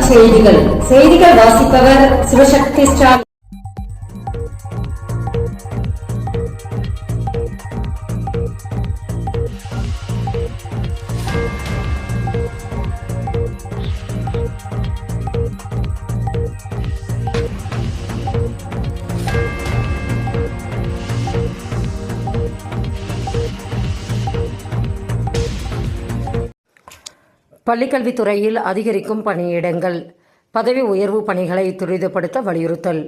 செய்திகள் வாசிப்பவர் சிவசக்தி ஸ்டாலின். பள்ளிக்கல்வித்துறையில் அதிகரிக்கும் பணியிடங்கள், பதவி உயர்வு பணிகளை துரிதப்படுத்த வலியுறுத்தல்.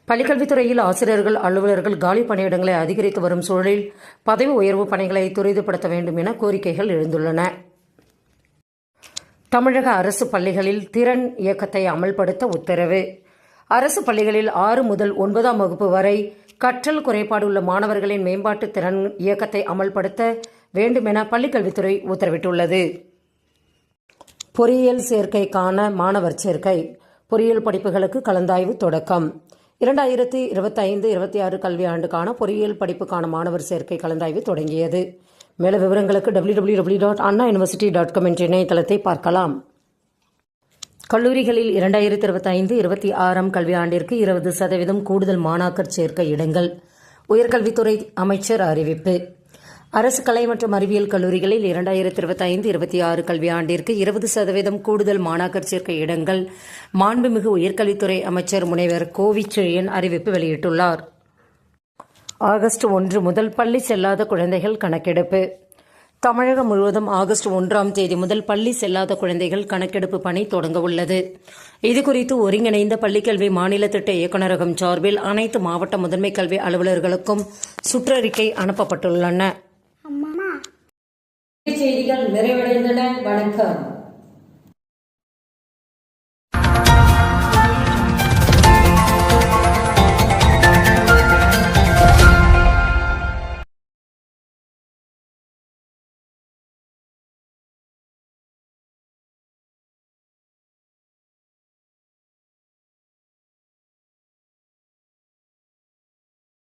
பள்ளிக்கல்வித்துறையில் ஆசிரியர்கள், அலுவலர்கள் காலி பணியிடங்களை அதிகரித்து வரும் சூழலில் பதவி உயர்வு பணிகளை துரிதப்படுத்த வேண்டும் என கோரிக்கைகள் எழுந்துள்ளன. தமிழக அரசு பள்ளிகளில் திறன் இயக்கத்தை அமல்படுத்த உத்தரவு. அரசு பள்ளிகளில் 6 முதல் 9ஆம் வகுப்பு வரை கற்றல் குறைபாடு உள்ள மாணவர்களின் மேம்பாட்டு திறன் இயக்கத்தை அமல்படுத்த வேண்டும் என பள்ளிக்கல்வித்துறை உத்தரவிட்டுள்ளது. பொறியியல் சேர்க்கைக்கான மாணவர் சேர்க்கை. பொறியியல் படிப்புகளுக்கு கலந்தாய்வு தொடக்கம். 2025-26 கல்வியாண்டுக்கான பொறியியல் படிப்புக்கான மாணவர் சேர்க்கை கலந்தாய்வு தொடங்கியது. மேலும் விவரங்களுக்கு www.annauniversity.com என்ற இணையதளத்தை பார்க்கலாம். கல்லூரிகளில் 2025-26 கல்வியாண்டிற்கு 20% கூடுதல் மாணாக்கர் சேர்க்கை இடங்கள். உயர்கல்வித்துறை அமைச்சர் அறிவிப்பு. அரசு கலை மற்றும் அறிவியல் கல்லூரிகளில் 2025-26 கல்வியாண்டிற்கு 20% கூடுதல் மாணாக்கர் சேர்க்கை இடங்கள் மாண்புமிகு உயர்கல்வித்துறை அமைச்சர் முனைவர் கோவிச்செழியன் அறிவிப்பு வெளியிட்டுள்ளார். ஆகஸ்ட் 1 முதல் பள்ளி செல்லாத குழந்தைகள் கணக்கெடுப்பு. தமிழகம் முழுவதும் ஆகஸ்ட் 1ஆம் தேதி முதல் பள்ளி செல்லாத குழந்தைகள் கணக்கெடுப்பு பணி தொடங்க உள்ளது. இதுகுறித்து ஒருங்கிணைந்த பள்ளிக்கல்வி மாநில திட்ட இயக்குநரகம் சார்பில் அனைத்து மாவட்ட முதன்மை கல்வி அலுவலர்களுக்கும் சுற்றறிக்கை அனுப்பப்பட்டுள்ளன. செய்திகள் நிறைவடைந்தன. வணக்கம்.